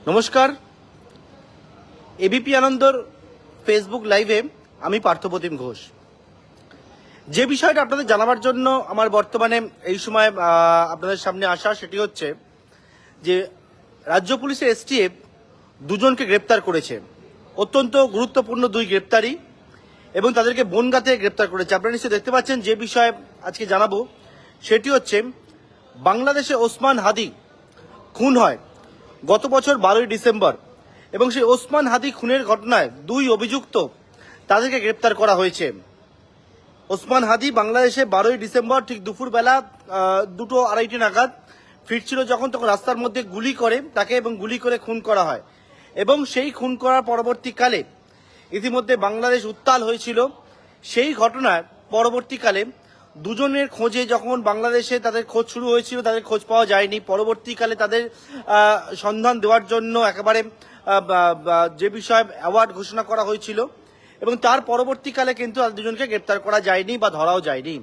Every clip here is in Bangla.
নমস্কার। এবিপি আনন্দর ফেসবুক লাইভে আমি পার্থপ্রতিম ঘোষ। যে বিষয়টা আপনাদের জানাবার জন্য আমার বর্তমানে এই সময় আপনাদের সামনে আসা, সেটি হচ্ছে যে রাজ্য পুলিশের এসটিএফ দুজনকে গ্রেপ্তার করেছে। অত্যন্ত গুরুত্বপূর্ণ দুই গ্রেপ্তারি, এবং তাদেরকে বনগাঁতে গ্রেপ্তার করেছে। আপনারা নিশ্চয়ই দেখতে পাচ্ছেন। যে বিষয়ে আজকে জানাবো সেটি হচ্ছে বাংলাদেশে ওসমান হাদি খুন হয় গত বছর 12ই ডিসেম্বর, এবং সেই ওসমান হাদি খুনের ঘটনায় দুই অভিযুক্ত তাদেরকে গ্রেপ্তার করা হয়েছে। ওসমান হাদি বাংলাদেশে 12ই ডিসেম্বর ঠিক দুপুরবেলা 2:30 নাগাদ ফিরছিল যখন, তখন রাস্তার মধ্যে গুলি করে তাকে এবং গুলি করে খুন করা হয়। এবং সেই খুন করার পরবর্তীকালে ইতিমধ্যে বাংলাদেশ উত্তাল হয়েছিল। সেই ঘটনার পরবর্তীকালে দুজনের খোঁজে যখন বাংলাদেশে তাদের খোঁজ শুরু হয়েছিল, তাদের খোঁজ পাওয়া যায়নি। পরবর্তীকালে তাদের সন্ধান দেওয়ার জন্য একেবারে যে বিষয়ে অ্যাওয়ার্ড ঘোষণা করা হয়েছিল, এবং তার পরবর্তীকালে কিন্তু দুজনকে গ্রেপ্তার করা যায়নি বা ধরাও যায়নি।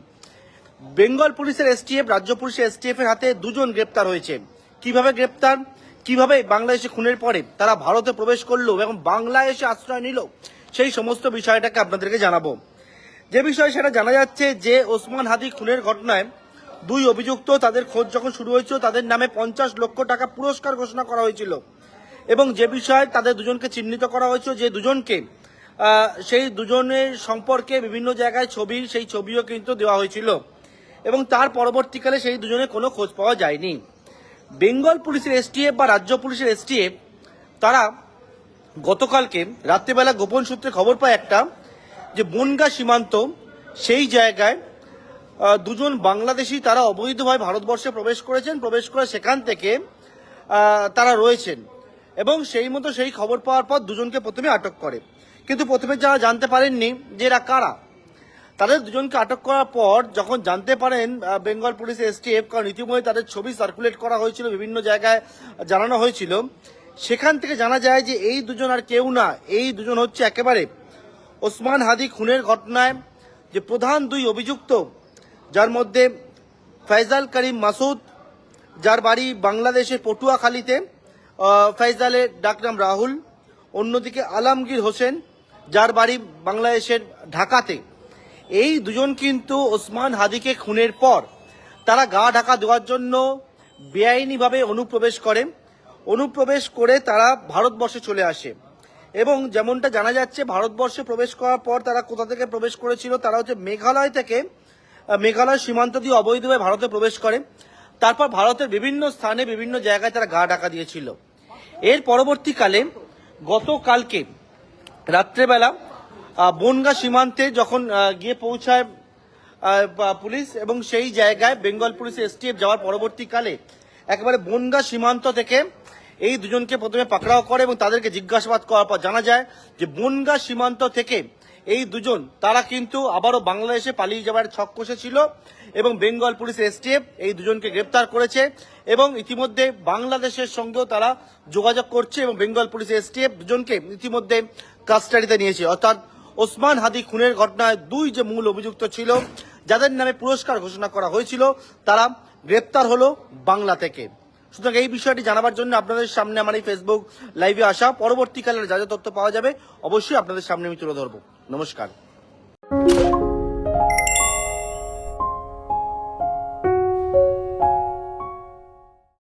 বেঙ্গল পুলিশের এসটিএফ, রাজ্য পুলিশের এসটিএফ এর হাতে দুজন গ্রেপ্তার হয়েছে। কিভাবে গ্রেপ্তার, কিভাবে বাংলাদেশে খুনের পরে তারা ভারতে প্রবেশ করলো এবং বাংলাদেশে আশ্রয় নিল, সেই সমস্ত বিষয়টাকে আপনাদেরকে জানাবো। যে বিষয় সেটা জানা যাচ্ছে যে ওসমান হাদি খুনের ঘটনায় দুই অভিযুক্ত, তাদের খোঁজ যখন শুরু হয়েছিল তাদের নামে 50 লক্ষ টাকা পুরস্কার ঘোষণা করা হয়েছিল, এবং যে বিষয়ে তাদের দুজনকে চিহ্নিত করা হয়েছিল, যে দুজনকে সেই দুজনের সম্পর্কে বিভিন্ন জায়গায় ছবি, সেই ছবিও কিন্তু দেওয়া হয়েছিল, এবং তার পরবর্তীকালে সেই দুজনের কোনো খোঁজ পাওয়া যায়নি। বেঙ্গল পুলিশের এসটিএফ বা রাজ্য পুলিশের এসটিএফ তারা গতকালকে রাত্রিবেলা গোপন সূত্রে খবর পায় একটা, যে বনগাঁ সীমান্ত সেই জায়গায় দুজন বাংলাদেশি তারা অবৈধভাবে ভারতবর্ষে প্রবেশ করেছেন, প্রবেশ করে সেখান থেকে তারা রয়েছেন, এবং সেই মতো সেই খবর পাওয়ার পর দুজনকে প্রথমে আটক করে। কিন্তু প্রথমে যারা জানতে পারেননি যে এরা কারা, তাদের দুজনকে আটক করার পর যখন জানতে পারেন বেঙ্গল পুলিশ এসটিএফ, কারণ ইতিমধ্যে তাদের ছবি সার্কুলেট করা হয়েছিল, বিভিন্ন জায়গায় জানানো হয়েছিল, সেখান থেকে জানা যায় যে এই দুজন আর কেউ না, এই দুজন হচ্ছে একেবারে ওসমান হাদি খুনের ঘটনায় যে প্রধান দুই অভিযুক্ত, যার মধ্যে ফয়জাল করিম মাসুদ, যার বাড়ি বাংলাদেশের পটুয়াখালীতে, ফয়জালের ডাকনাম রাহুল, অন্যদিকে আলমগীর হোসেন, যার বাড়ি বাংলাদেশের ঢাকাতে। এই দুজন কিন্তু ওসমান হাদিকে খুনের পর তারা গা ঢাকা দেওয়ার জন্য বেআইনিভাবে অনুপ্রবেশ করে তারা ভারতবর্ষে চলে আসে। এবং যেমনটা জানা যাচ্ছে, ভারতবর্ষে প্রবেশ করার পর তারা কোথা থেকে প্রবেশ করেছিল, তারা হচ্ছে মেঘালয় থেকে, মেঘালয় সীমান্ত দিয়ে অবৈধভাবে ভারতে প্রবেশ করে। তারপর ভারতের বিভিন্ন স্থানে বিভিন্ন জায়গায় তারা গা ঢাকা দিয়েছিল। এর পরবর্তীকালে গতকালকে রাত্রেবেলা বনগাঁ সীমান্তে যখন গিয়ে পৌঁছায় পুলিশ, এবং সেই জায়গায় বেঙ্গল পুলিশের এসটিএফ যাওয়ার পরবর্তীকালে একেবারে বনগাঁ সীমান্ত থেকে এই দুজনকে প্রথমে পাকড়াও করে, এবং তাদেরকে জিজ্ঞাসাবাদ করার পর জানা যায় যে বনগাঁ সীমান্ত থেকে এই দুজন তারা কিন্তু আবারও বাংলাদেশে পালিয়ে যাওয়ার ছক কষেছিল, এবং বেঙ্গল পুলিশ এসটিএফ এই দুজনকে গ্রেপ্তার করেছে, এবং ইতিমধ্যে বাংলাদেশের সঙ্গেও তারা যোগাযোগ করছে, এবং বেঙ্গল পুলিশ এসটিএফ দুজনকে ইতিমধ্যে কাস্টাডিতে নিয়েছে। অর্থাৎ ওসমান হাদি খুনের ঘটনায় দুই যে মূল অভিযুক্ত ছিল, যাদের নামে পুরস্কার ঘোষণা করা হয়েছিল, তারা গ্রেপ্তার হলো বাংলা থেকে। সুতরাং এই বিষয়টি জানাবার জন্য আপনাদের সামনে আমার এই ফেসবুক লাইভে আসা। পরবর্তীকালে যা যা তথ্য পাওয়া যাবে অবশ্যই আপনাদের সামনে আমি তুলে ধরবো। নমস্কার।